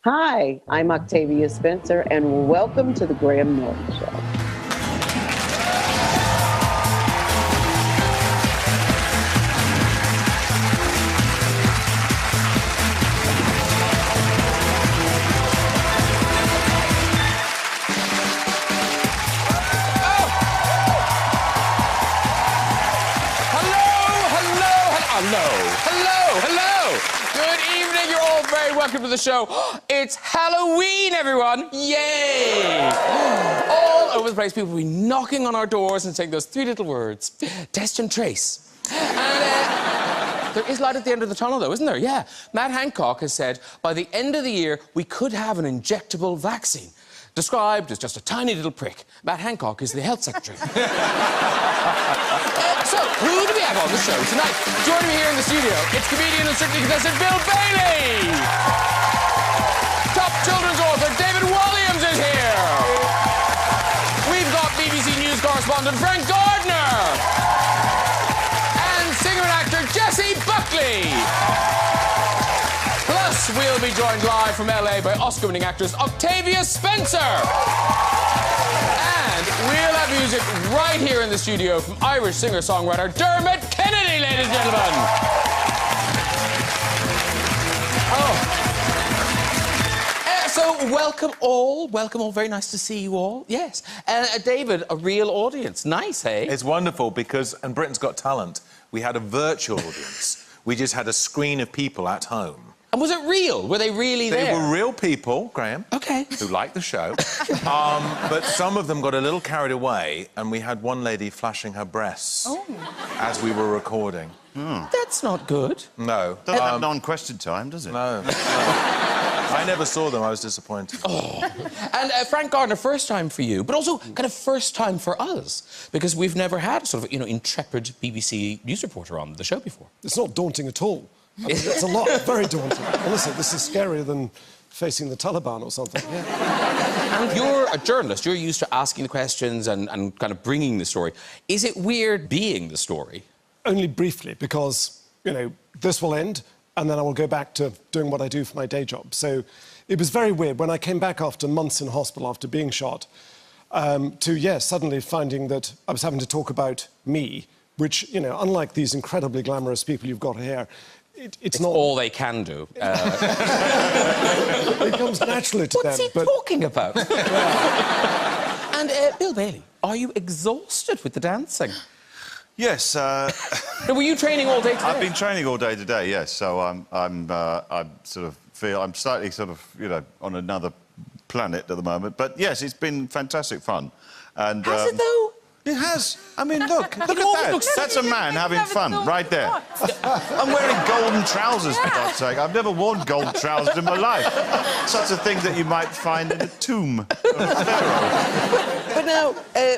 Hi, I'm Octavia Spencer, and welcome to the Graham Norton Show. Welcome to the show. It's Halloween, everyone! Yay! All over the place, people will be knocking on our doors and saying those three little words, test and trace. And there is light at the end of the tunnel, though, isn't there? Yeah. Matt Hancock has said by the end of the year, we could have an injectable vaccine. Described as just a tiny little prick. Matt Hancock is the health secretary. So, who do we have on the show tonight? Joining me here in the studio, it's comedian and strictly contestant Bill Bailey. Top children's author David Walliams is here. We've got BBC News correspondent Frank Gardner. And singer and actor Jessie Buckley. Plus, we'll be joined live from LA by Oscar-winning actress Octavia Spencer. And we'll have music right here in the studio from Irish singer-songwriter Dermot Kennedy, ladies and gentlemen. So welcome all. Very nice to see you all. Yes. David, a real audience. Nice, hey? It's wonderful because, and Britain's Got Talent, we had a virtual audience. We just had a screen of people at home. And was it real? Were they really there? They were real people, Graham. OK. Who liked the show. But some of them got a little carried away, and we had one lady flashing her breasts as we were recording. That's not good. No. Doesn't have non-question time, does it? No. I never saw them. I was disappointed. And Frank Gardner, first time for you, but also kind of first time for us, because we've never had a sort of, intrepid BBC news reporter on the show before. It's not daunting at all. I mean, it's a lot, very daunting. Honestly, this is scarier than facing the Taliban or something. Yeah. And you're a journalist. You're used to asking the questions and kind of bringing the story. Is it weird being the story? Only briefly, because, this will end, and then I will go back to doing what I do for my day job. So it was very weird when I came back after months in hospital after being shot, suddenly finding that I was having to talk about me, which, unlike these incredibly glamorous people you've got here, it's not all they can do. It comes naturally to them. What's he talking about? And Bill Bailey, are you exhausted with the dancing? Yes. Were you training all day today? I've been training all day today. Yes. So I'm slightly on another planet at the moment. But yes, it's been fantastic fun. And has it though? It has. I mean, look at that. That's a man having fun right there. I'm wearing golden trousers, for God's sake. I've never worn gold trousers in my life. Such a thing that you might find in a tomb. But now,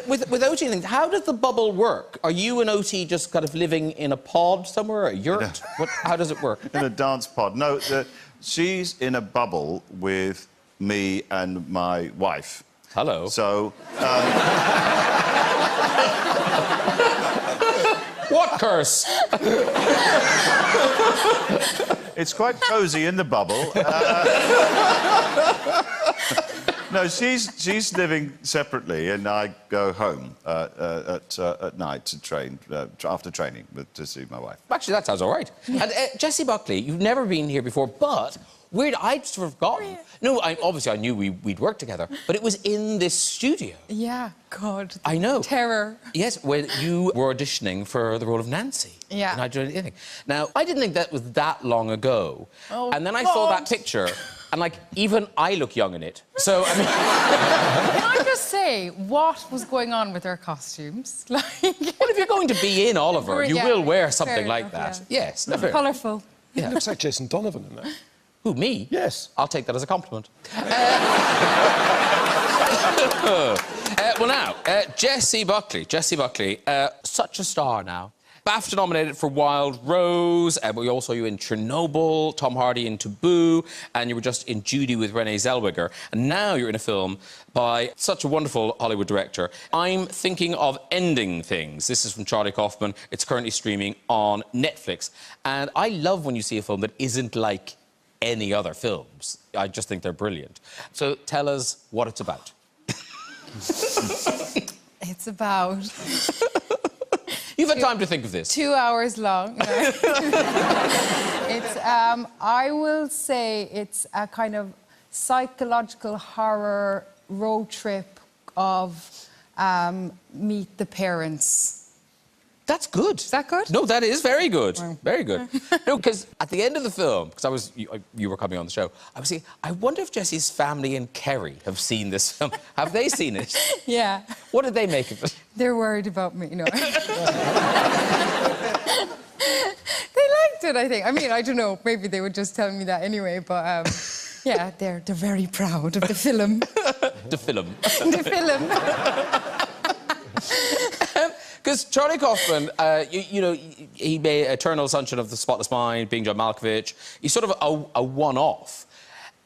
with OT and things, how does the bubble work? Are you and OT just kind of living in a pod somewhere, a yurt? How does it work? In a dance pod. No, she's in a bubble with me and my wife. Hello. So... What curse? It's quite cosy in the bubble. No, she's living separately, and I go home at night to train after training to see my wife. Actually, that sounds all right. And Jessie Buckley, you've never been here before, but weird, I'd sort of forgotten. No, obviously I knew we'd work together, but it was in this studio. Yeah, God. I know. Terror. Yes, when you were auditioning for the role of Nancy. Yeah. And I did anything. Now, I didn't think that was that long ago. Oh, and then I saw that picture, and, even I look young in it. So, I mean... Can I just say, what was going on with their costumes? Well, if you're going to be in Oliver, you will wear something like that. Yeah. Yes. Colourful. Yeah. It looks like Jason Donovan in there. Who, me? Yes. I'll take that as a compliment. Well, now, Jessie Buckley. Such a star now. BAFTA nominated for Wild Rose, but we also saw you in Chernobyl, Tom Hardy in Taboo, and you were just in Judy with Renee Zellweger. And now you're in a film by such a wonderful Hollywood director. I'm Thinking of Ending Things. This is from Charlie Kaufman. It's currently streaming on Netflix. And I love when you see a film that isn't like any other films. I just think they're brilliant. So tell us what it's about. It's about You've had time to think of this. 2 hours long. No. It's, I will say it's a kind of psychological horror road trip of Meet the Parents. That's good. Is that good? No, that is very good. Very good. No, because at the end of the film, because you were coming on the show, I was thinking, I wonder if Jessie's family and Kerry have seen this film. Have they seen it? Yeah. What did they make of it? They're worried about me, no. They liked it, I think. I mean, I don't know. Maybe they would just tell me that anyway, but yeah, they're very proud of the film. The film. The film. Because Charlie Kaufman, you know, he made Eternal Sunshine of the Spotless Mind, being John Malkovich. He's sort of a one-off.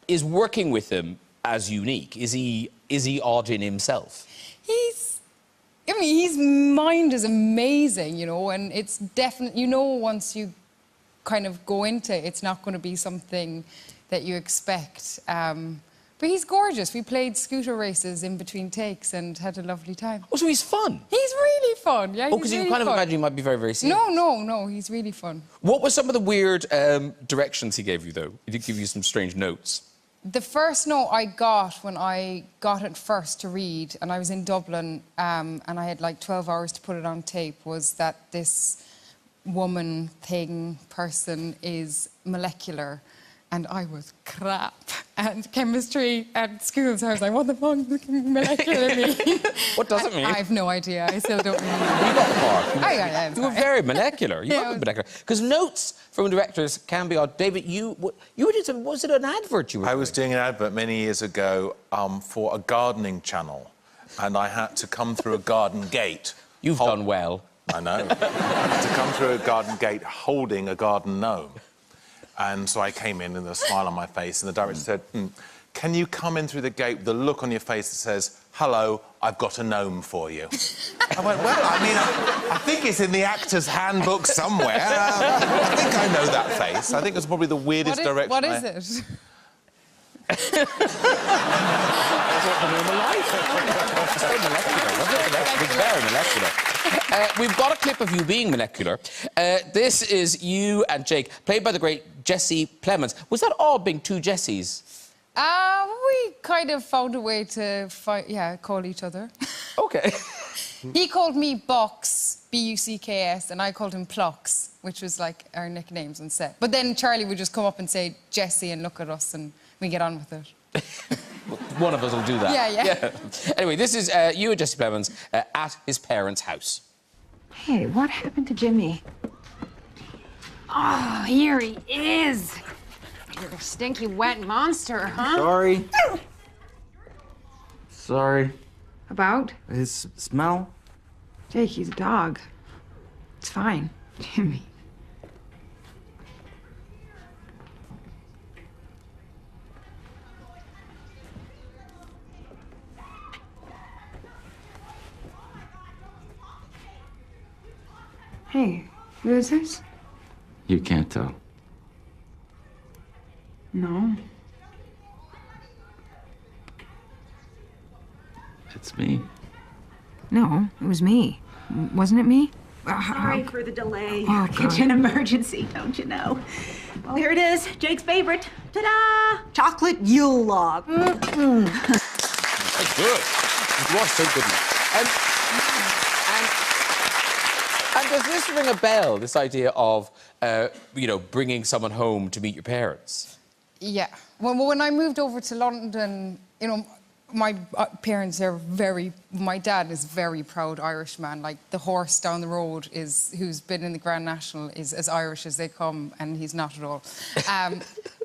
Is working with him as unique? Is he odd in himself? I mean, his mind is amazing, you know, and it's definitely, you know, once you kind of go into it, it's not going to be something that you expect. But he's gorgeous. We played scooter races in between takes and had a lovely time. Oh, so he's fun? He's really fun, yeah. Oh, because you kind of imagine he might be very, very serious. No, he's really fun. What were some of the weird directions he gave you, though? He did give you some strange notes. The first note I got when I got it first to read, and I was in Dublin, and I had like 12 hours to put it on tape, was that this woman, thing, person is molecular. And I was crap at chemistry at school, so I was like, what the fuck does molecular mean? What does it mean? I have no idea. I still don't know. You got the part. I You were very molecular. You Yeah, were molecular. Because notes from directors can be odd. David, you did some, was it an advert you were I doing? was doing an advert many years ago for a gardening channel, and I had to come through a garden gate. You've done well. I know. I had to come through a garden gate holding a garden gnome. And so I came in with a smile on my face, and the director said, can you come in through the gate with a look on your face that says, hello, I've got a gnome for you? I went, well, I mean, I think it's in the actor's handbook somewhere. I think I know that face. I think it's probably the weirdest direction. What is it? Very molecular. We've got a clip of you being molecular. This is you and Jake, played by the great Jessie Plemons. Was that odd, being two Jessies? We kind of found a way to call each other. OK. He called me Bucks, B-U-C-K-S, and I called him Plucks, which was like our nicknames on set. But then Charlie would just come up and say Jessie and look at us, and we get on with it. One of us will do that. Yeah. Anyway, this is you and Jessie Plemons at his parents' house. Hey, what happened to Jimmy? Oh, here he is. You're a stinky, wet monster, huh? Sorry. Sorry. About? His smell? Jake, he's a dog. It's fine. Jimmy. Hey, who is this? You can't tell. No. It's me. No, it was me. Wasn't it me? Sorry for the delay. Oh, Kitchen emergency, don't you know? Well, here it is, Jake's favorite. Ta-da! Chocolate Yule log. That's good. It was so good. And does this ring a bell, this idea of, you know, bringing someone home to meet your parents? Yeah. When I moved over to London, you know, my parents are my dad is very proud Irishman. Like, the horse down the road who's been in the Grand National is as Irish as they come, and he's not at all.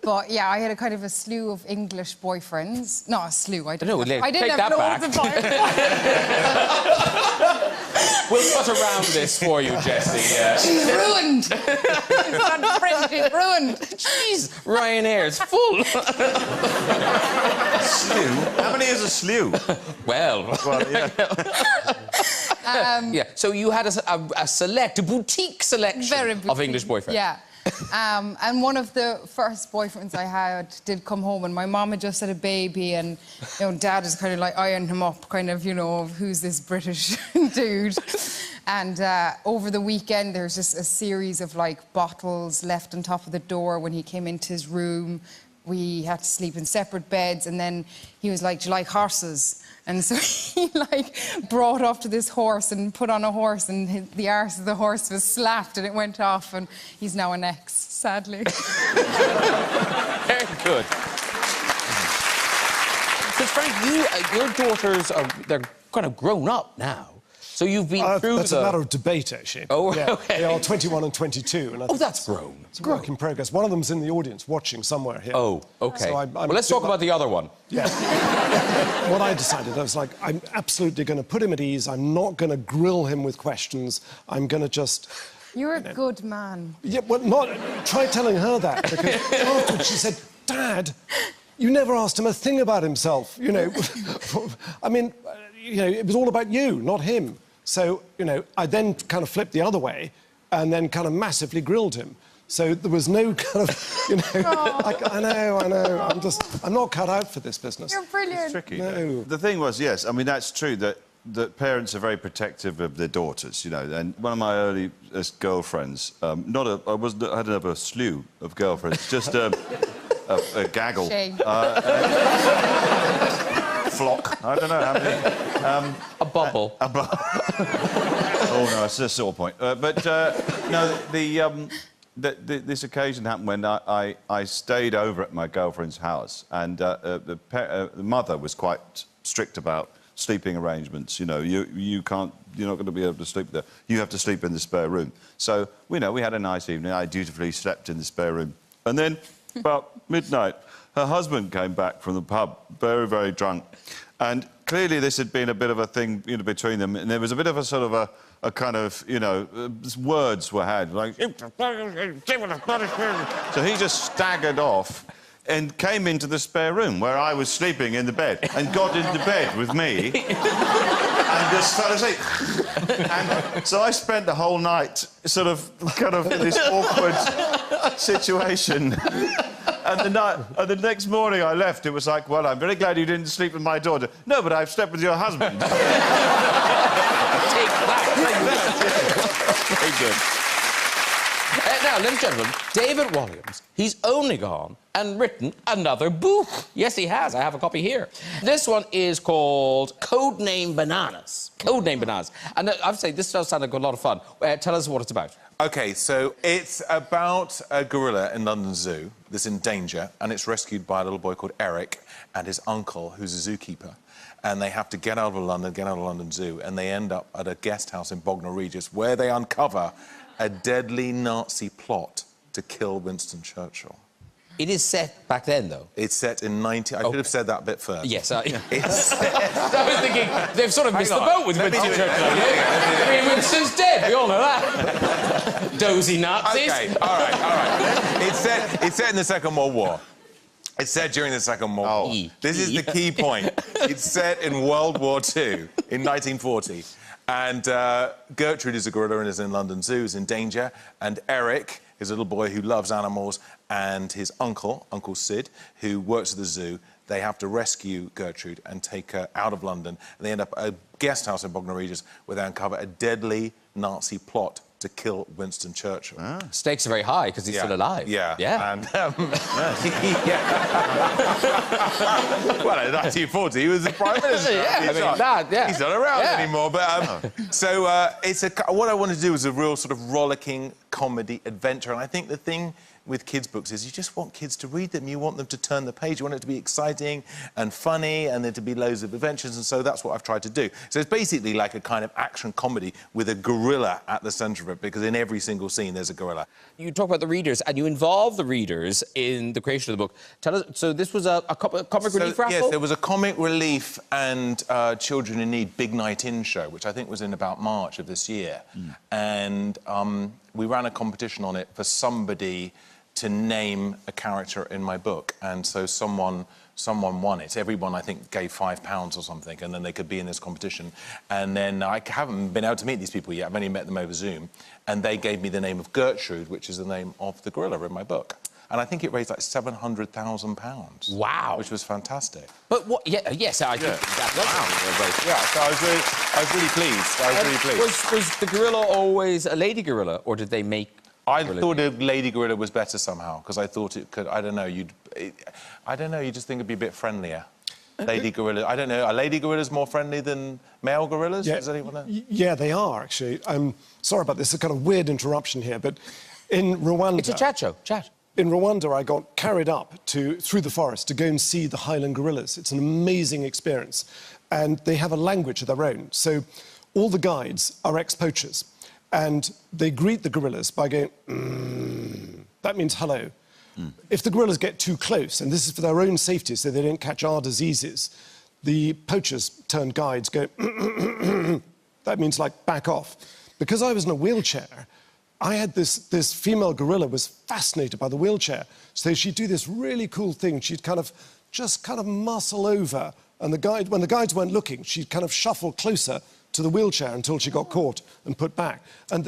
But, yeah, I had a kind of a slew of English boyfriends. Not a slew, I didn't have loads of boyfriends. We'll cut around this for you, Jessie. She's ruined. It's not French, she's ruined. Jeez, Ryanair's full. Slew? How many is a slew? Well, yeah. Yeah, so you had a boutique selection of English boyfriends. Yeah. And one of the first boyfriends I had did come home, and my mum had just had a baby, and Dad is kind of like eyeing him up, kind of, who's this British dude? And over the weekend, there's just a series of like bottles left on top of the door when he came into his room. We had to sleep in separate beds, and then he was like, "Do you like horses?" And so he like brought up to this horse and put on a horse, and the arse of the horse was slapped and it went off, and he's now an ex, sadly. Very good. Because Frank, your daughters they're kind of grown up now. So you've been through That's a matter of debate, actually. Oh, yeah, okay. They are 21 and 22. And that's grown. It's a work in progress. One of them's in the audience watching somewhere here. Oh, OK. So well, let's talk about the other one. Yeah. What I decided, I was like, I'm absolutely going to put him at ease. I'm not going to grill him with questions. I'm going to just... You're a good man. Yeah, well, try telling her that. Because afterwards she said, Dad, you never asked him a thing about himself. I mean, it was all about you, not him. So, I then kind of flipped the other way and then kind of massively grilled him. So there was no kind of, I know, I'm not cut out for this business. You're brilliant. It's tricky. No. The thing was, yes, I mean, that's true that parents are very protective of their daughters, and one of my earliest girlfriends, I hadn't have a slew of girlfriends, just a gaggle. Shame. Flock. I don't know how many. A bubble. Oh, no, it's a sore point. This occasion happened when I stayed over at my girlfriend's house, and the mother was quite strict about sleeping arrangements. You're not going to be able to sleep there. You have to sleep in the spare room. So, we had a nice evening. I dutifully slept in the spare room. And then, about midnight, her husband came back from the pub, very, very drunk. And clearly this had been a bit of a thing, between them. And there was a bit of a sort of a kind of, words were had, like... So he just staggered off and came into the spare room where I was sleeping in the bed and got into bed with me and just fell asleep. And so I spent the whole night kind of in this awkward situation. And the next morning I left, it was like, well, I'm very glad you didn't sleep with my daughter. No, but I've slept with your husband. Take that. Very good. Now, ladies and gentlemen, David Walliams, he's only gone and written another book. Yes, he has. I have a copy here. This one is called Codename Bananas. Codename Bananas. And I have to say, this does sound like a lot of fun. Tell us what it's about. OK, so it's about a gorilla in London Zoo that's in danger, and it's rescued by a little boy called Eric and his uncle, who's a zookeeper. And they have to get out of London Zoo, and they end up at a guest house in Bognor Regis, where they uncover a deadly Nazi plot to kill Winston Churchill. It is set back then, though. It's set in 19... I should have said that a bit first. Yes, It's set... I was thinking, they've sort of missed the boat with Winston Churchill. I mean, Winston's dead, we all know that. Dozy Nazis. OK, all right. It's set in the Second World War. It's set during the Second World War. This is the key point. It's set in World War II, in 1940. And Gertrude is a gorilla and is in London Zoo, is in danger. And Eric is a little boy who loves animals, and his uncle, Uncle Sid, who works at the zoo, they have to rescue Gertrude and take her out of London. And they end up at a guest house in Bognor Regis where they uncover a deadly Nazi plot to kill Winston Churchill. Stakes are very high because he's still alive. Yeah. And, well, in 1940, he was the Prime Minister. He's not around anymore. But so what I want to do is a real sort of rollicking comedy adventure. And I think the thing with kids' books is you just want kids to read them. You want them to turn the page. You want it to be exciting and funny and there to be loads of adventures. And so that's what I've tried to do. So it's basically like a kind of action comedy with a gorilla at the centre of it, because in every single scene there's a gorilla. You talk about the readers and you involve the readers in the creation of the book. Tell us, so this was a comic relief raffle? Yes, there was a comic relief and Children in Need Big Night In show, which I think was in about March of this year. And we ran a competition on it for somebody to name a character in my book. And so someone someone won it. Everyone, I think, gave £5 or something, and then they could be in this competition. And then I haven't been able to meet these people yet. I've only met them over Zoom. And they gave me the name of Gertrude, which is the name of the gorilla in my book. And I think it raised like £700,000. Wow. Which was fantastic. But what... Yeah, yes, I think that does. Wow. Yeah, so I was really pleased. Was the gorilla always a lady gorilla, or did they make... I thought a lady gorilla was better somehow, because I thought it could... I don't know, you just think it'd be a bit friendlier. Lady gorilla... I don't know, are lady gorillas more friendly than male gorillas? Yeah, Does anyone know? Yeah, they are, actually. I'm sorry about this, a kind of weird interruption here, but in Rwanda... It's a chat show, chat. In Rwanda, I got carried up through the forest to go and see the highland gorillas. It's an amazing experience. And they have a language of their own. So all the guides are ex-poachers. And they greet the gorillas by going, that means hello. If the gorillas get too close, and this is for their own safety so they don't catch our diseases, the poachers turned guides go, that means, like, back off. Because I was in a wheelchair, I had this female gorilla was fascinated by the wheelchair. So she'd do this really cool thing. She'd just muscle over. And when the guides weren't looking, she'd kind of shuffle closer to the wheelchair until she got caught and put back. And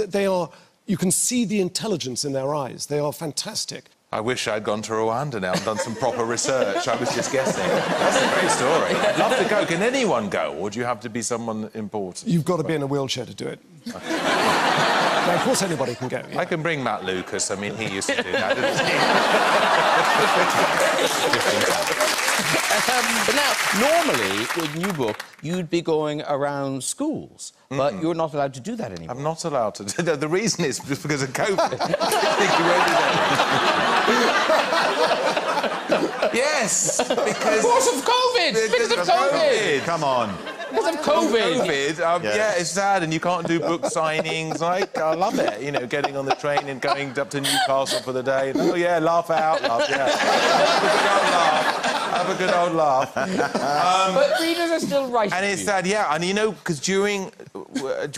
you can see the intelligence in their eyes. They are fantastic. I wish I'd gone to Rwanda now and done some proper research. I was just guessing. That's a great story. I'd love to go. Can anyone go, or do you have to be someone important? You've got to be in a wheelchair to do it. Now, of course, anybody can go. Yeah. I can bring Matt Lucas. I mean, he used to do that, didn't he? But now, normally, with you book, you'd be going around schools, but you're not allowed to do that anymore. I'm not allowed to. The reason is just because of COVID. Yes, because of COVID. Because of COVID. Come on. Because of COVID. Yeah, it's sad, and you can't do book signings. I love it, you know, getting on the train and going up to Newcastle for the day. Oh, yeah, laugh out loud, yeah. Have a good old laugh. But readers are still writing. And it's sad, yeah. And, you know, because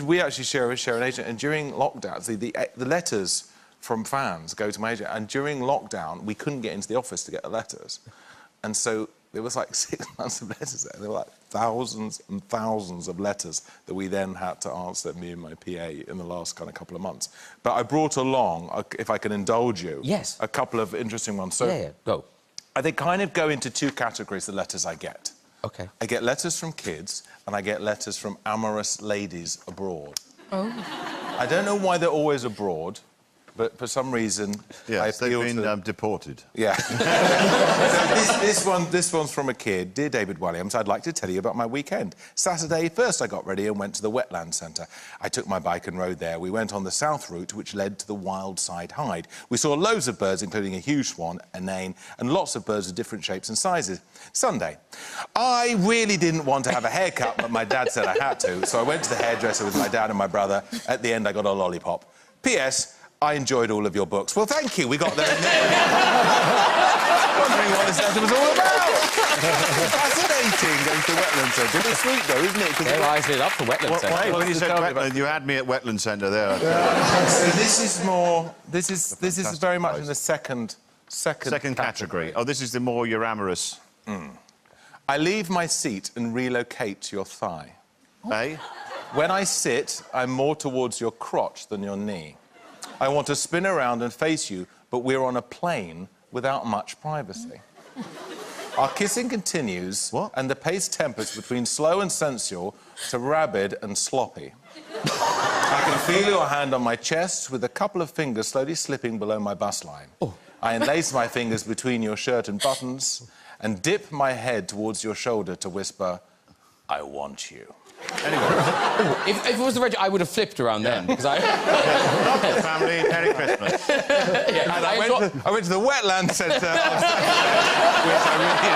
we actually share an agent, and during lockdowns, the letters from fans go to my agent, and during lockdown, we couldn't get into the office to get the letters. And so there was like 6 months of letters there. There were like thousands and thousands of letters that we then had to answer, me and my PA, in the last kind of couple of months. But I brought along, if I can indulge you, yes, a couple of interesting ones. So yeah, go. They kind of go into two categories, the letters I get. OK. I get letters from kids, and I get letters from amorous ladies abroad. Oh. I don't know why they're always abroad, but for some reason, yes, they've been deported. Yeah. So this one's from a kid. Dear David Walliams, I'd like to tell you about my weekend. Saturday, first I got ready and went to the wetland centre. I took my bike and rode there. We went on the south route, which led to the Wild Side Hide. We saw loads of birds, including a huge swan, a nane, and lots of birds of different shapes and sizes. Sunday. I really didn't want to have a haircut, but my dad said I had to, so I went to the hairdresser with my dad and my brother. At the end, I got a lollipop. P.S. I enjoyed all of your books. Well, thank you. We got there in the end. Wondering what this letter was all about. Fascinating, going to the wetland centre. It's sweet, though, isn't it? Their eyes lit up for wetland centre. When you said wetland, you had me at wetland centre there. So this is more... This is very much in the second category. Oh, this is the more your amorous... I leave my seat and relocate to your thigh. Eh? When I sit, I'm more towards your crotch than your knee. I want to spin around and face you, but we're on a plane without much privacy. Our kissing continues, and the pace tempers between slow and sensual to rabid and sloppy. I can feel your hand on my chest with a couple of fingers slowly slipping below my bust line. I enlace my fingers between your shirt and buttons and dip my head towards your shoulder to whisper, I want you. Anyway. If it was the regular, I would have flipped around then, because I... Love the family, Merry Christmas. And I went to the wetland centre, which I really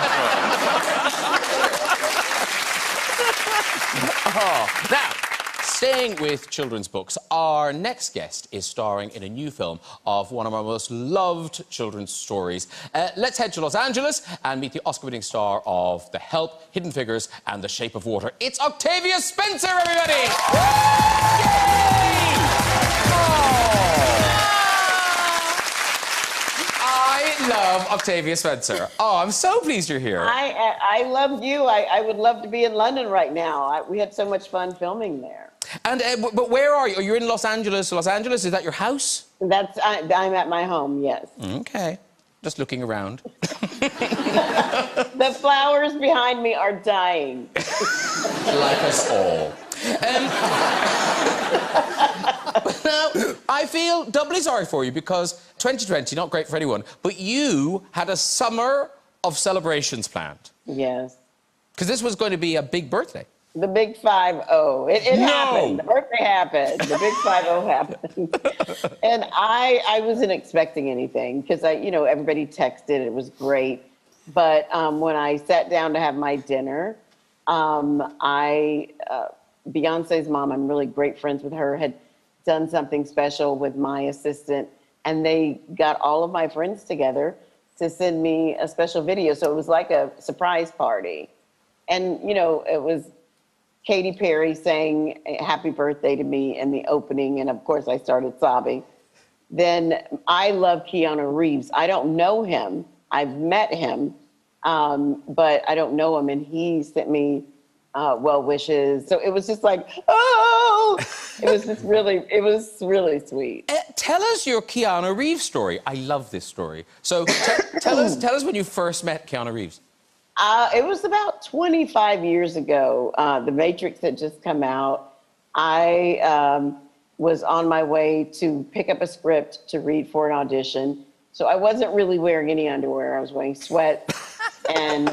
enjoyed. Now, staying with children's books, our next guest is starring in a new film of one of our most loved children's stories. Let's head to Los Angeles and meet the Oscar-winning star of The Help, Hidden Figures and The Shape of Water. It's Octavia Spencer, everybody! I love Octavia Spencer. Oh, I'm so pleased you're here. I love you. I would love to be in London right now. We had so much fun filming there. And but where are you? You're in Los Angeles. Los Angeles, is that your house? I'm at my home, yes. Okay. Just looking around. The flowers behind me are dying. Like us all. Now, I feel doubly sorry for you because 2020, not great for anyone, but you had a summer of celebrations planned. Yes. Because this was going to be a big birthday. The big 5-0. It happened. The birthday happened. The big 5-0 happened. And I wasn't expecting anything because everybody texted. It was great. But when I sat down to have my dinner, Beyonce's mom, I'm really great friends with her, had done something special with my assistant, and they got all of my friends together to send me a special video. So it was like a surprise party. And, it was Katy Perry saying happy birthday to me in the opening, and of course I started sobbing. Then I love Keanu Reeves. I don't know him. I've met him, but I don't know him, and he sent me well wishes. So it was just like, oh, it was really sweet. Tell us your Keanu Reeves story. I love this story. So tell us when you first met Keanu Reeves. It was about 25 years ago. The Matrix had just come out. I was on my way to pick up a script to read for an audition. So I wasn't really wearing any underwear. I was wearing sweats and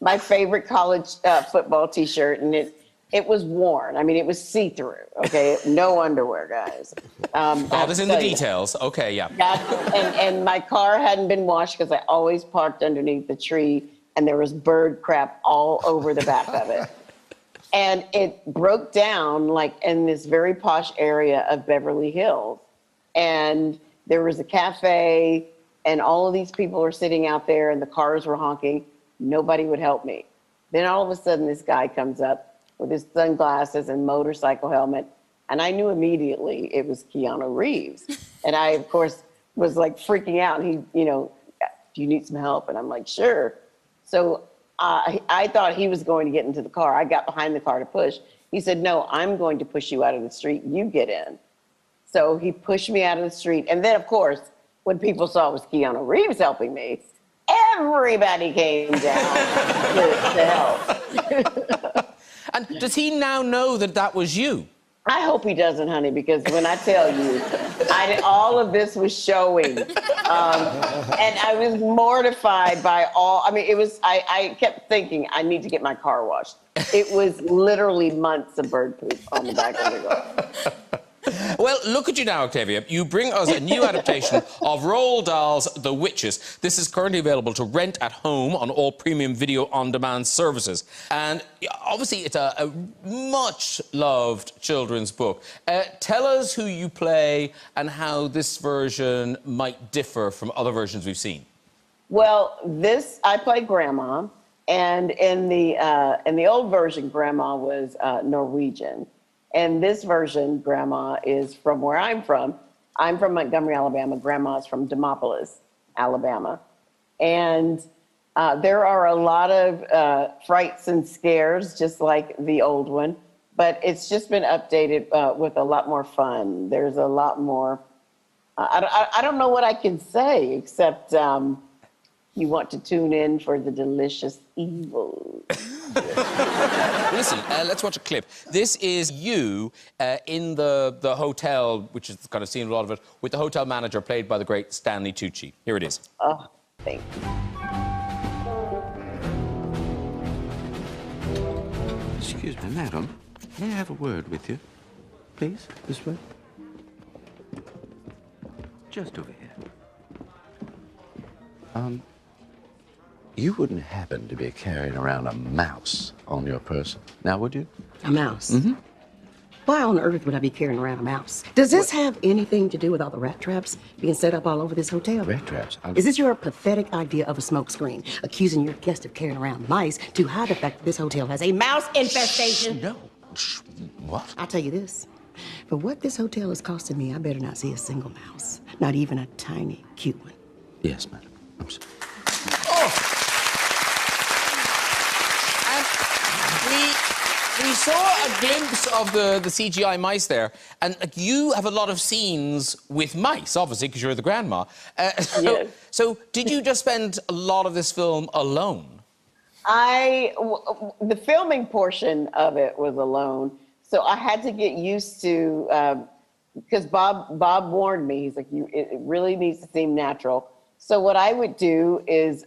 my favorite college football T-shirt, and it was worn. I mean, it was see-through. Okay, no underwear, guys. Bob is in the details. Okay, yeah. And my car hadn't been washed because I always parked underneath the tree, and there was bird crap all over the back of it. And it broke down like in this very posh area of Beverly Hills. And there was a cafe, and all of these people were sitting out there, and the cars were honking. Nobody would help me. Then all of a sudden, this guy comes up with his sunglasses and motorcycle helmet, and I knew immediately it was Keanu Reeves. And I, of course, was like freaking out. And he, do you need some help? And I'm like, sure. So I thought he was going to get into the car. I got behind the car to push. He said, no, I'm going to push you out of the street. You get in. So he pushed me out of the street. And then, of course, when people saw it was Keanu Reeves helping me, everybody came down to help. And does he now know that that was you? I hope he doesn't, honey, because when I tell you, all of this was showing. And I was mortified by I kept thinking, I need to get my car washed. It was literally months of bird poop on the back of the car. Well, look at you now, Octavia. You bring us a new adaptation of Roald Dahl's The Witches. This is currently available to rent at home on all premium video on-demand services. And obviously, it's a much-loved children's book. Tell us who you play and how this version might differ from other versions we've seen. Well, I play Grandma, and in the old version, Grandma was Norwegian. And this version, Grandma is from where I'm from. I'm from Montgomery, Alabama. Grandma's from Demopolis, Alabama. And there are a lot of frights and scares, just like the old one. But it's just been updated with a lot more fun. There's a lot more... I don't know what I can say, except you want to tune in for the delicious evil. Listen, let's watch a clip. This is you in the hotel, which is kind of seen a lot of it, with the hotel manager played by the great Stanley Tucci. Here it is. Oh, thank you. Excuse me, madam. May I have a word with you? Please, this way. Just over here. You wouldn't happen to be carrying around a mouse on your person, now would you? A mouse? Mm-hmm. Why on earth would I be carrying around a mouse? Does this have anything to do with all the rat traps being set up all over this hotel? Rat traps? Is this your pathetic idea of a smoke screen, accusing your guest of carrying around mice to hide the fact that this hotel has a mouse infestation? No. What? I'll tell you this. For what this hotel is costing me, I better not see a single mouse. Not even a tiny, cute one. Yes, madam. I'm sorry. We saw a glimpse of the CGI mice there, and like, you have a lot of scenes with mice, obviously, because you're the grandma. Yes. So did you just spend a lot of this film alone? The filming portion of it was alone, so I had to get used to, because Bob warned me, he's like, it really needs to seem natural. So what I would do is,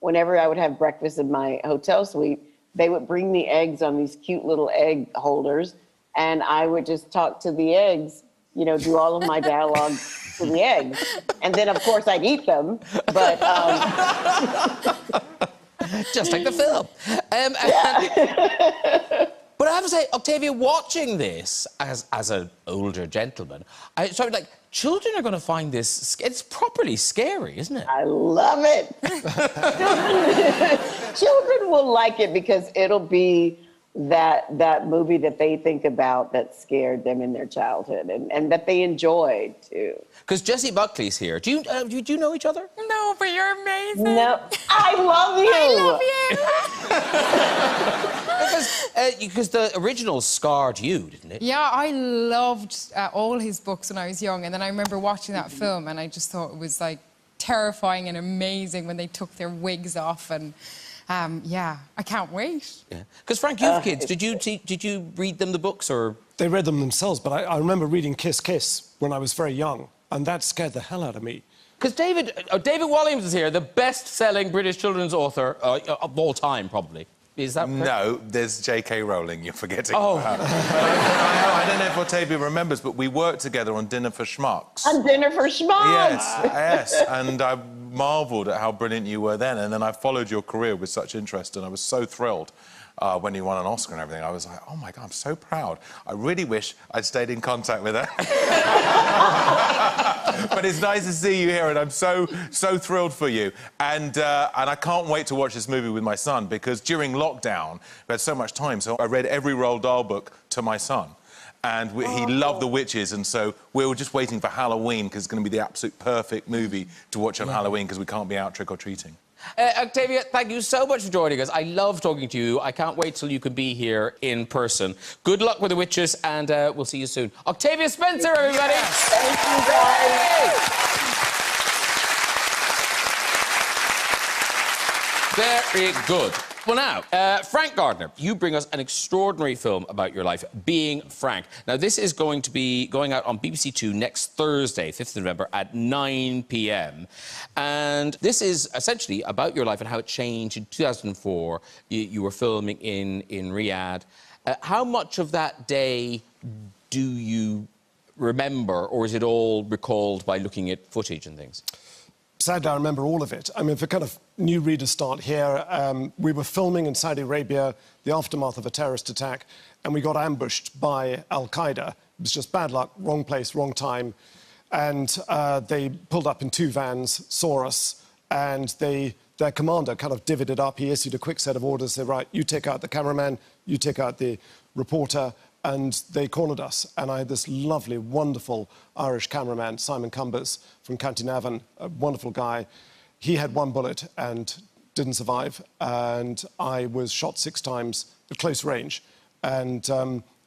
whenever I would have breakfast in my hotel suite, they would bring the eggs on these cute little egg holders, and I would just talk to the eggs, you know, do all of my dialogue to the eggs. And then, of course, I'd eat them, but... Just like the film. But I have to say, Octavia, watching this as an older gentleman, children are going to find this... It's properly scary, isn't it? I love it. Children will like it because it'll be that movie that they think about that scared them in their childhood and that they enjoyed, too. Because Jessie Buckley's here. Do you know each other? No, but you're amazing. No, I love you. I love you. Because the original scarred you, didn't it? Yeah, I loved all his books when I was young, and then I remember watching that film, and I just thought it was like terrifying and amazing when they took their wigs off, and yeah, I can't wait. Yeah, because Frank, you have kids. Did you read them the books or? They read them themselves, but I remember reading Kiss Kiss when I was very young, and that scared the hell out of me. Because David Walliams is here, the best-selling British children's author of all time, probably. Is that correct? No, there's J.K. Rowling you're forgetting. Oh. I don't know if Octavia remembers, but we worked together on Dinner for Schmucks. On Dinner for Schmucks! Yes, and I marvelled at how brilliant you were then, and then I followed your career with such interest, and I was so thrilled when you won an Oscar and everything. I was like, oh, my God, I'm so proud. I really wish I'd stayed in contact with her. But it's nice to see you here, and I'm so thrilled for you. And I can't wait to watch this movie with my son, because during lockdown, we had so much time, so I read every Roald Dahl book to my son. And he loved The Witches, and so we were just waiting for Halloween, because it's going to be the absolute perfect movie to watch on Halloween, because we can't be out trick-or-treating. Octavia, thank you so much for joining us. I love talking to you. I can't wait till you can be here in person. Good luck with The Witches, and we'll see you soon. Octavia Spencer, everybody! Yes. Thank you, guys. Very good. Well, now, Frank Gardner, you bring us an extraordinary film about your life, Being Frank. Now, this is going to be going out on BBC Two next Thursday, 5th November, at 9 p.m. And this is essentially about your life and how it changed in 2004. You were filming in Riyadh. How much of that day do you remember, or is it all recalled by looking at footage and things? Sadly, I remember all of it. I mean, for kind of new readers start here, we were filming in Saudi Arabia, the aftermath of a terrorist attack, and we got ambushed by Al-Qaeda. It was just bad luck, wrong place, wrong time. And they pulled up in two vans, saw us, and their commander kind of divvied it up. He issued a quick set of orders, said, right, you take out the cameraman, you take out the reporter, and they cornered us. And I had this lovely, wonderful Irish cameraman, Simon Cumbers, from County Navan, a wonderful guy. He had one bullet and didn't survive, and I was shot 6 times at close range, and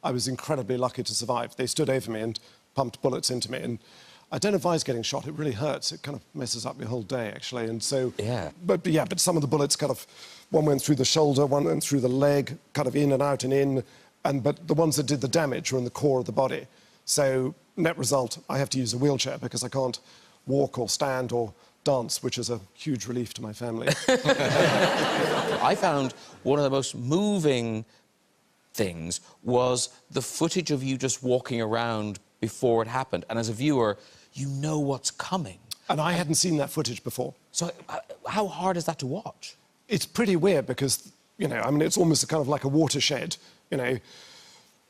I was incredibly lucky to survive. They stood over me and pumped bullets into me, and I don't advise getting shot. It really hurts. It kind of messes up your whole day, actually, and so... Yeah. But some of the bullets kind of... One went through the shoulder, one went through the leg, kind of in and out and in, but the ones that did the damage were in the core of the body. So, net result, I have to use a wheelchair because I can't walk or stand or dance, which is a huge relief to my family. I found one of the most moving things was the footage of you just walking around before it happened. And as a viewer, you know what's coming. And I hadn't seen that footage before. So how hard is that to watch? It's pretty weird because, you know, I mean, it's almost kind of like a watershed, you know,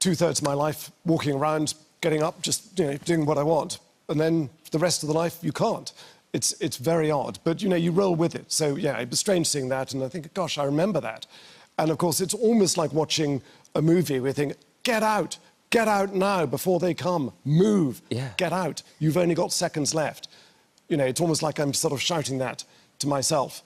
2/3 of my life walking around, getting up, just, you know, doing what I want. And then the rest of the life, you can't. It's very odd, but, you know, you roll with it. So, yeah, it was strange seeing that, and I think, gosh, I remember that. And, of course, it's almost like watching a movie where you think, get out, Get out now before they come. Move. Yeah. Get out. You've only got seconds left. You know, it's almost like I'm sort of shouting that to myself.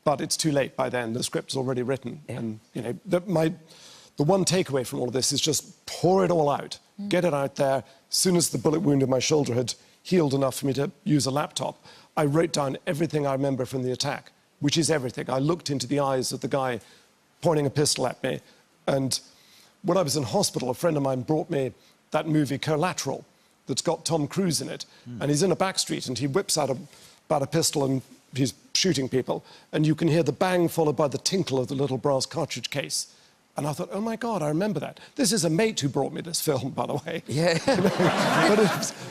But it's too late by then. The script's already written. Yeah. And, you know, the one takeaway from all of this is just pour it all out. Get it out there. As soon as the bullet wound in my shoulder had healed enough for me to use a laptop, I wrote down everything I remember from the attack, which is everything. I looked into the eyes of the guy pointing a pistol at me. And when I was in hospital, a friend of mine brought me that movie Collateral that's got Tom Cruise in it. And he's in a back street and he whips out a pistol and he's shooting people. And you can hear the bang followed by the tinkle of the little brass cartridge case. And I thought, oh, my God, I remember that. This is a mate who brought me this film, by the way. Yeah.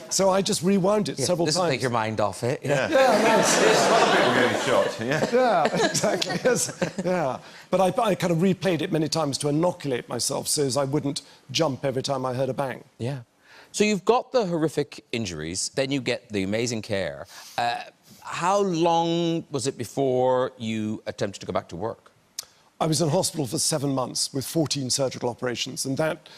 So I just rewound it several times. This will take your mind off it. Yeah. Yeah, A lot of people getting shot, yeah. Yeah, exactly, yes. Yeah. But I kind of replayed it many times to inoculate myself so as I wouldn't jump every time I heard a bang. Yeah. So you've got the horrific injuries, then you get the amazing care. How long was it before you attempted to go back to work? I was in hospital for 7 months with 14 surgical operations, and that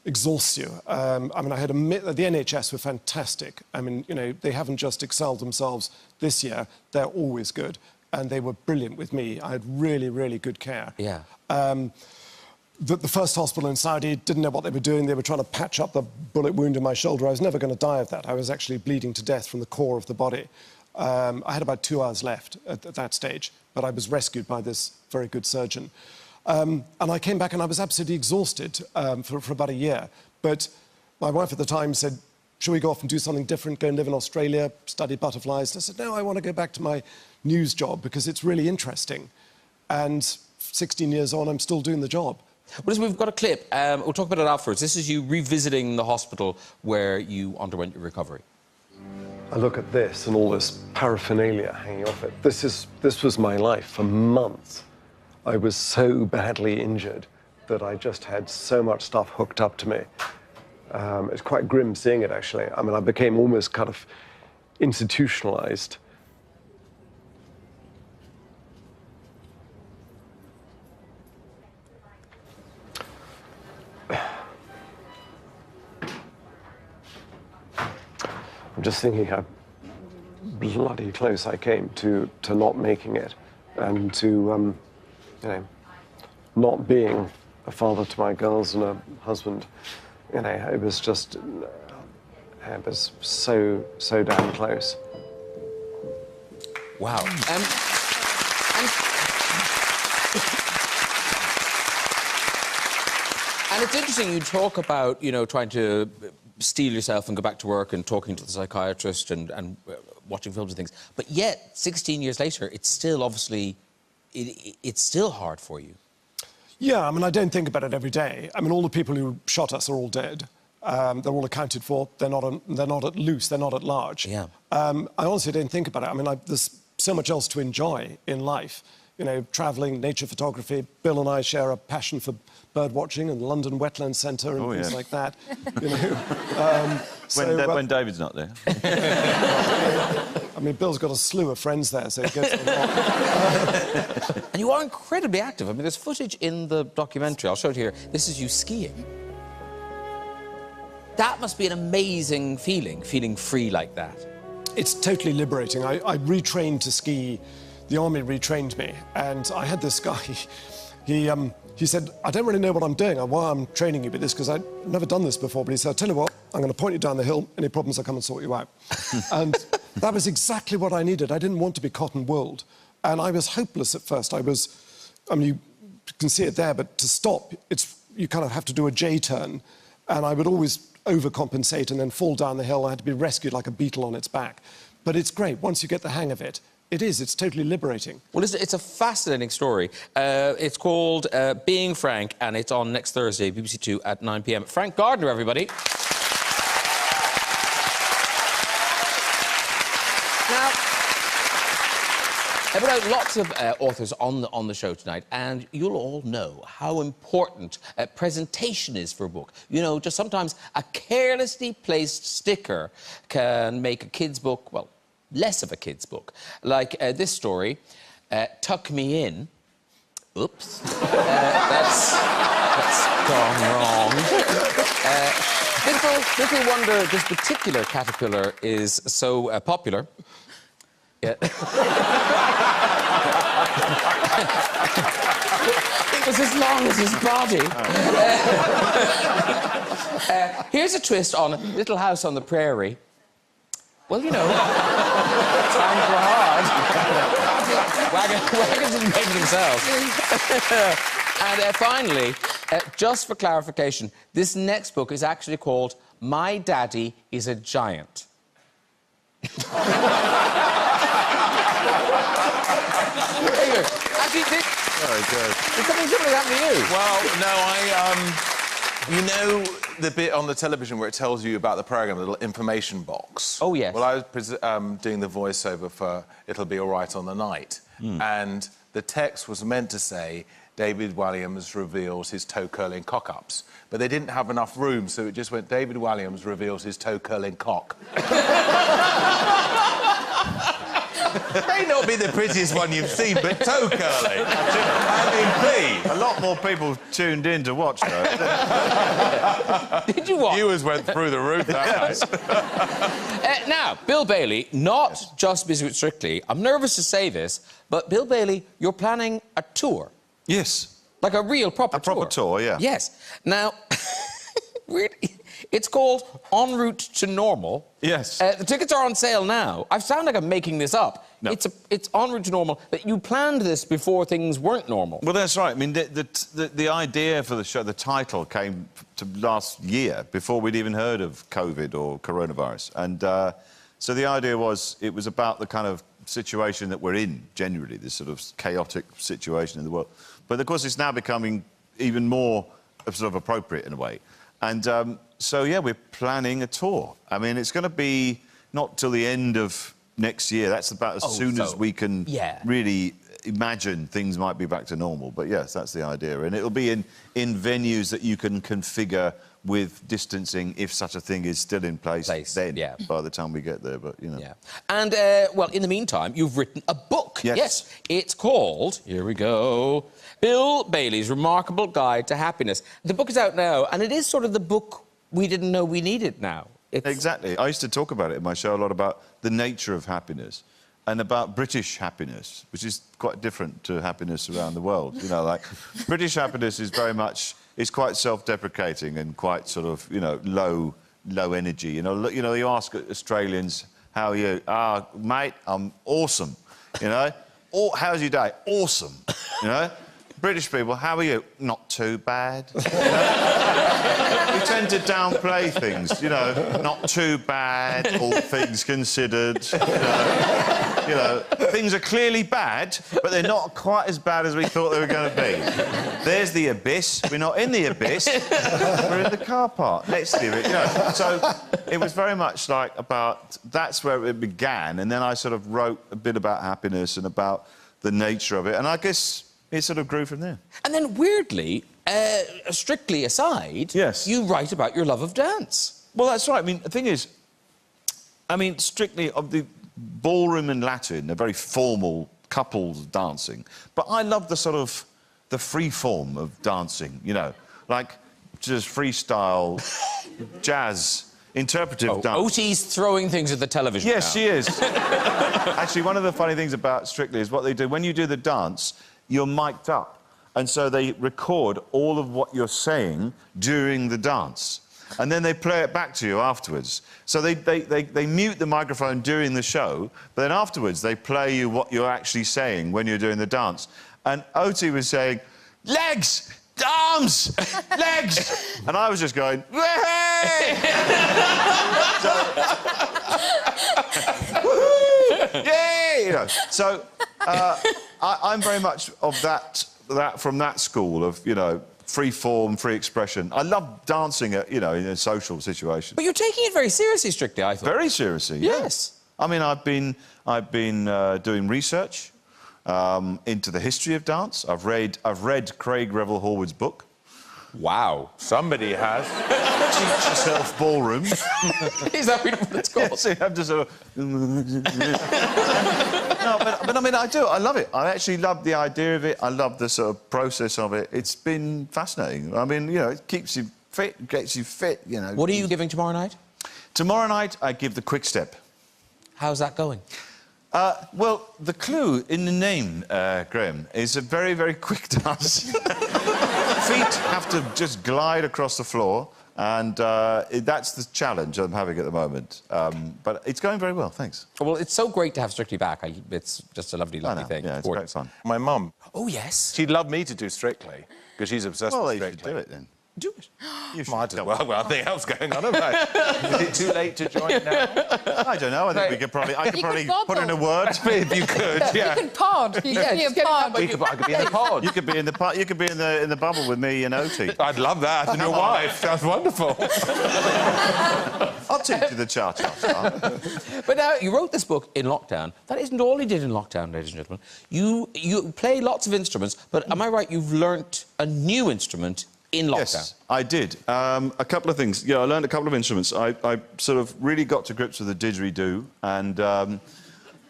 exhausts you. I mean, the NHS were fantastic. I mean, you know, they haven't just excelled themselves this year, they're always good. And they were brilliant with me. I had really, really good care. Yeah. The first hospital in Saudi didn't know what they were doing. They were trying to patch up the bullet wound in my shoulder. I was never going to die of that. I was actually bleeding to death from the core of the body. I had about 2 hours left at that stage, but I was rescued by this very good surgeon. And I came back and I was absolutely exhausted for about a year. But my wife at the time said, should we go off and do something different, go and live in Australia, study butterflies? And I said, no, I want to go back to my news job because it's really interesting. And 16 years on, I'm still doing the job. Well, listen, we've got a clip. We'll talk about it afterwards. This is you revisiting the hospital where you underwent your recovery. I look at this and all this paraphernalia hanging off it. This was my life for months. I was so badly injured that I just had so much stuff hooked up to me. It's quite grim seeing it, actually. I mean, I became almost kind of institutionalized. I'm just thinking how bloody close I came to not making it and to, you know, not being a father to my girls and a husband. You know, it was just, it was so damn close. Wow. And it's interesting, you talk about, you know, trying to steel yourself and go back to work and talking to the psychiatrist and watching films and things. But yet, 16 years later, it's still obviously, it's still hard for you. Yeah, I mean, I don't think about it every day. I mean, all the people who shot us are all dead. They're all accounted for. They're not at loose. They're not at large. Yeah. I honestly don't think about it. I mean, there's so much else to enjoy in life. You know, travelling, nature photography. Bill and I share a passion for bird watching and the London Wetlands Centre and things like that. You know, when David's not there. I mean, Bill's got a slew of friends there, so it gets a lot. And you are incredibly active. I mean, there's footage in the documentary. I'll show it here. This is you skiing. That must be an amazing feeling, feeling free like that. It's totally liberating. I retrained to ski. The army retrained me, and I had this guy. He said, I don't really know what I'm doing or why I'm training you with this, because I've never done this before, but he said, I'll tell you what, I'm going to point you down the hill. Any problems, I'll come and sort you out. And that was exactly what I needed. I didn't want to be cotton-wooled. And I was hopeless at first. I mean, you can see it there, but to stop, you kind of have to do a J-turn. And I would always overcompensate and then fall down the hill. I had to be rescued like a beetle on its back. But it's great. Once you get the hang of it, it's totally liberating. Well, it's a fascinating story. It's called Being Frank, and it's on next Thursday, BBC 2 at 9 p.m. Frank Gardner, everybody. Now, I've got lots of authors on the show tonight, and you'll all know how important presentation is for a book. You know, just sometimes a carelessly placed sticker can make a kid's book, well, less of a kid's book. Like this story, Tuck Me In. Oops. That's gone wrong. Little wonder this particular caterpillar is so popular. Yeah. It was as long as his body. Here's a twist on Little House on the Prairie. Well, you know, times were hard. Wagons didn't make themselves. And finally, just for clarification, this next book is actually called My Daddy is a Giant. Actually, Very good. did something similar happen to you? Well, no, you know the bit on the television where it tells you about the programme, the little information box? Oh, yes. Well, I was doing the voiceover for It'll Be All Right on the Night, and the text was meant to say, David Walliams reveals his toe-curling cock-ups. But they didn't have enough room, so it just went, David Walliams reveals his toe-curling cock. May not be the prettiest one you've seen, but toe-curling. I mean, please. A lot more people tuned in to watch, though. Did you watch? Viewers went through the roof that night. Now, Bill Bailey, not just busy with Strictly. I'm nervous to say this, but Bill Bailey, you're planning a tour. Yes. Like a real proper tour. A proper tour, yeah. Yes. Now, it's called En Route to Normal. Yes. The tickets are on sale now. I sound like I'm making this up. No. It's En Route to Normal. That you planned this before things weren't normal. Well, that's right. I mean, the idea for the show, the title, came to last year, before we'd even heard of COVID or coronavirus. And so the idea was, it was about the kind of situation that we're in, generally, this sort of chaotic situation in the world. But, of course, it's now becoming even more sort of appropriate in a way. And so, yeah, we're planning a tour. I mean, it's going to be not till the end of next year. That's about as soon as we can really imagine things might be back to normal. But, yes, that's the idea. And it'll be in venues that you can configure with distancing, if such a thing is still in place then, by the time we get there, but, you know. Yeah. And, well, in the meantime, you've written a book. Yes. It's called, here we go, Bill Bailey's Remarkable Guide to Happiness. The book is out now, and it is sort of the book we didn't know we needed now. Exactly. I used to talk about it in my show a lot, about the nature of happiness and about British happiness, which is quite different to happiness around the world. You know, like, British happiness is very much... It's quite self-deprecating and quite sort of, you know, low energy. You know, you ask Australians, how are you? Ah, mate, I'm awesome. You know? How's your day? Awesome. You know? British people, how are you? Not too bad. You know? We tend to downplay things, you know. Not too bad, all things considered. You know, things are clearly bad, but they're not quite as bad as we thought they were going to be. There's the abyss. We're not in the abyss. We're in the car park next to it, you know. So it was very much like about... That's where it began, and then I sort of wrote a bit about happiness and about the nature of it, and I guess it sort of grew from there. And then, weirdly, Strictly aside, you write about your love of dance. Well, that's right. I mean, the thing is, I mean, Strictly, of the ballroom and Latin, a very formal couples dancing, but I love the sort of the free form of dancing, you know, like just freestyle, jazz, interpretive dance. Otie's throwing things at the television Yes, now. she is. Actually, one of the funny things about Strictly is what they do, when you do the dance, you're mic'd up. And so they record all of what you're saying during the dance. And then they play it back to you afterwards. So they mute the microphone during the show, but then afterwards they play you what you're actually saying when you're doing the dance. And Otie was saying, legs, arms, legs. And I was just going, hey! Yay! You know, so I'm very much of that from that school of, you know, free form, free expression. I love dancing at, you know, in a social situation. But you're taking it very seriously, Strictly, I thought. Very seriously, yes. I mean, I've been doing research into the history of dance. I've read Craig Revel Horwood's book. Wow. Somebody has. Teach Yourself Ballroom. Is that what it's called? Yes, I'm just sort of... No, but I mean, I do. I love it. I actually love the idea of it. I love the sort of process of it. It's been fascinating. I mean, you know, it keeps you fit, gets you fit, you know. What are you giving tomorrow night? Tomorrow night, I give the quick step. How's that going? Well, the clue in the name, Graham, is a very, very quick dance. Feet have to just glide across the floor, and that's the challenge I'm having at the moment. But it's going very well, thanks. Well, it's so great to have Strictly back. It's just a lovely, lovely thing. Yeah, it's great fun. My mum. Oh, yes. She'd love me to do Strictly, because she's obsessed with Strictly. Well, you should do it, then. Do it. You might as well. Well, nothing else going on about it. Is it too late to join now? I don't know. I think we could probably... I could probably put in a word. If you could, yeah. You could pod. You could be a pod. I could be in the pod. You could be in the pod. You could be in the bubble with me and Oti. I'd love that. And your wife. Sounds wonderful. I'll teach you the cha-cha. But now, you wrote this book in lockdown. That isn't all you did in lockdown, ladies and gentlemen. You play lots of instruments, but am I right, you've learnt a new instrument in lockdown? Yes, I did. A couple of things. Yeah, I learned a couple of instruments. I sort of really got to grips with the didgeridoo, and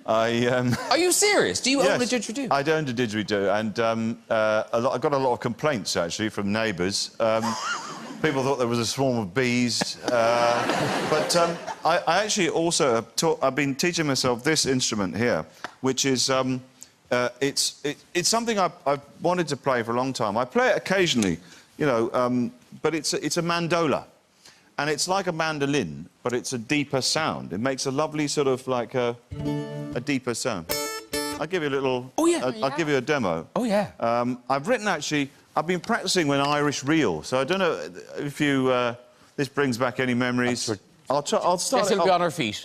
Are you serious? Do you own a didgeridoo? I owned a didgeridoo, and I got a lot of complaints, actually, from neighbours. People thought there was a swarm of bees. But I actually also I've been teaching myself this instrument here, which is... it's something I've wanted to play for a long time. I play it occasionally, you know, but it's a mandola. And it's like a mandolin, but it's a deeper sound. It makes a lovely sort of like a deeper sound. I'll give you a little... Oh, yeah. I'll give you a demo. Oh, yeah. I've written, actually... I've been practising with an Irish reel, so I don't know if you... this brings back any memories. I'll start... Yes, it'll be on our feet.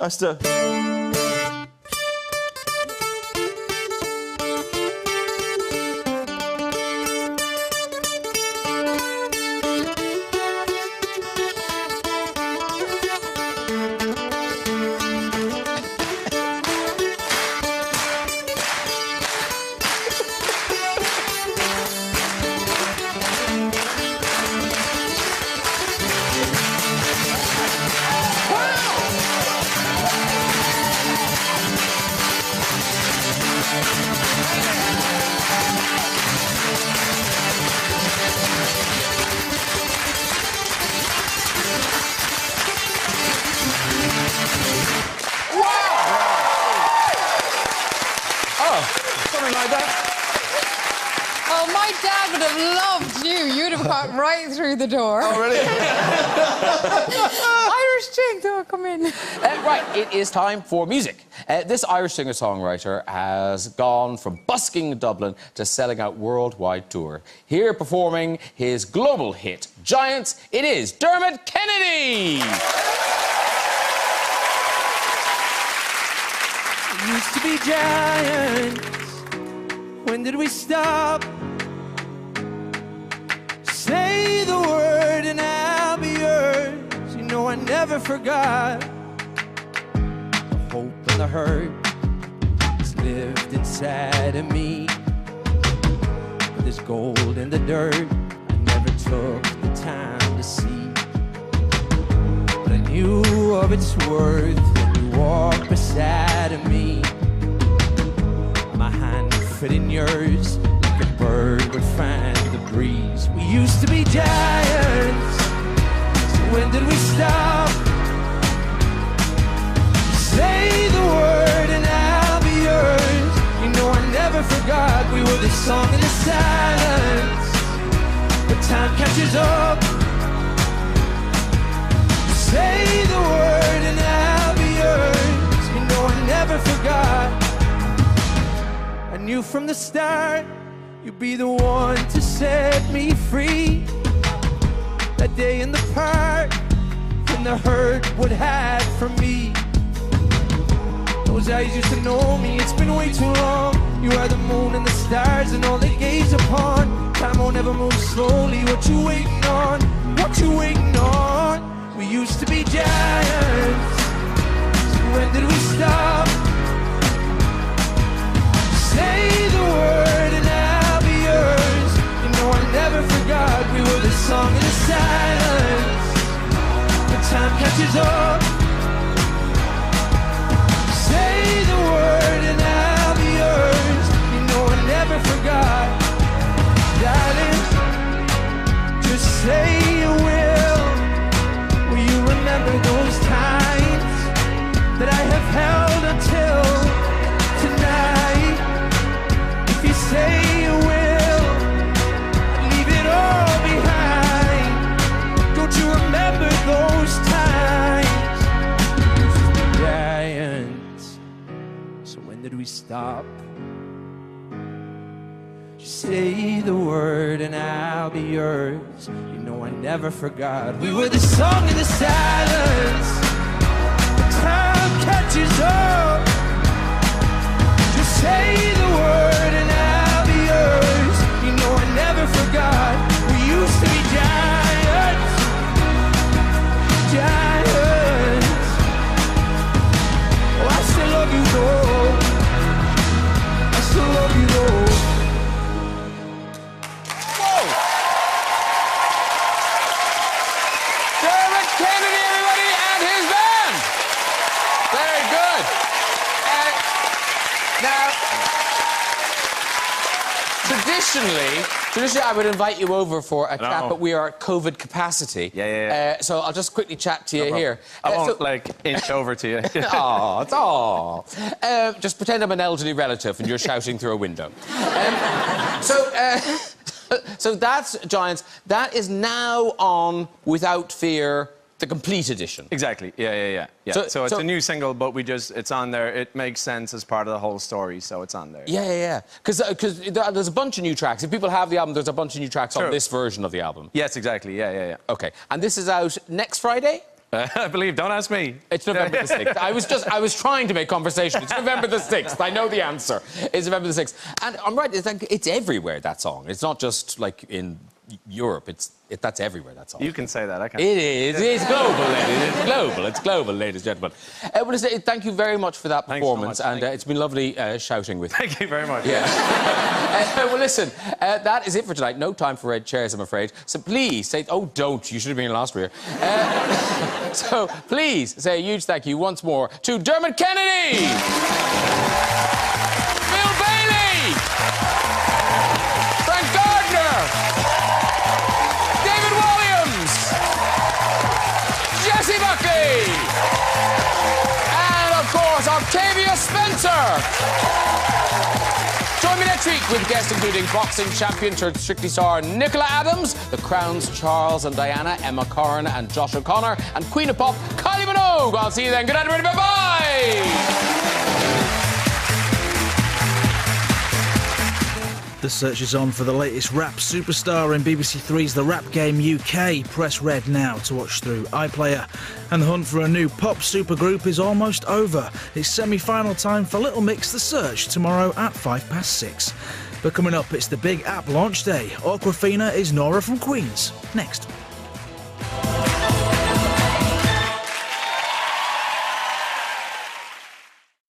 You'd have got right through the door. Oh, really? Irish chick, though, come in. Right, it is time for music. This Irish singer-songwriter has gone from busking in Dublin to selling out worldwide tour. Here performing his global hit, Giants, it is Dermot Kennedy! We used to be giants. When did we stop? Say the word and I'll be yours. You know I never forgot. The hope and the hurt has lived inside of me. But there's gold in the dirt I never took the time to see. But I knew of its worth when you walked beside of me. My hand fit in yours like a bird would find the breeze. We used to be giants, so when did we stop? Say the word and I'll be yours. You know I never forgot we were the song in the silence. But time catches up. Say the word and I'll be yours. You know I never forgot. I knew from the start you'd be the one to set me free. That day in the park when the hurt would hide from me. Those eyes used to know me, it's been way too long. You are the moon and the stars and all they gaze upon. Time won't ever move slowly, what you waiting on? What you waiting on? We used to be giants, so when did we stop? Say the word and I'll be yours. You know I never forgot we were the song in the silence. But time catches up. Say the word and I'll be say the word and I'll be yours. You know I never forgot. We were the song in the silence. Time catches up. Just say the word and I'll be yours. You know I never forgot. We used to be giants. Giants. Oh, I still love you though. I still love you though. Whoa! Dermot Kennedy, everybody, and his band. Very good. Now, traditionally, I would invite you over for a chat, but we are at COVID capacity. Yeah. So I'll just quickly chat to you here. I won't, inch over to you. Oh, it's all. Just pretend I'm an elderly relative and you're shouting through a window. So that's Giants. That is now on Without Fear, the complete edition. Exactly. Yeah. So it's a new single, but it's on there. It makes sense as part of the whole story, so it's on there. Yeah. Because there's a bunch of new tracks. If people have the album, there's a bunch of new tracks on this version of the album. Yes, exactly. Yeah. Okay. And this is out next Friday? I believe. Don't ask me. It's November the 6th. I was trying to make conversation. It's November the 6th. I know the answer. It's November the 6th. And I'm right. It's everywhere, that song. It's not just like in Europe. That's everywhere, that song. You can say that. I can't. It is. It's global, ladies. It's global. It's global, ladies and gentlemen. Well, listen, thank you very much for that performance. So much. And it's been lovely shouting with you. Thank you very much. Yeah. Well, listen, that is it for tonight. No time for red chairs, I'm afraid. So please say... Oh, don't. You should have been here last year. So please say a huge thank you once more to Dermot Kennedy! Bill Bailey! Frank Gardner! David Walliams! Jessie Buckley! And, of course, Octavia Spencer! Join me next week with guests including boxing champion turned Strictly star Nicola Adams, The Crown's Charles and Diana, Emma Corrin and Josh O'Connor, and Queen of Pop, Kylie Minogue. I'll see you then. Good night, everybody. Bye-bye! The search is on for the latest rap superstar in BBC Three's The Rap Game UK. Press red now to watch through iPlayer. And the hunt for a new pop supergroup is almost over. It's semi-final time for Little Mix The Search tomorrow at 6:05. But coming up, it's the big app launch day. Awkwafina is Nora from Queens. Next.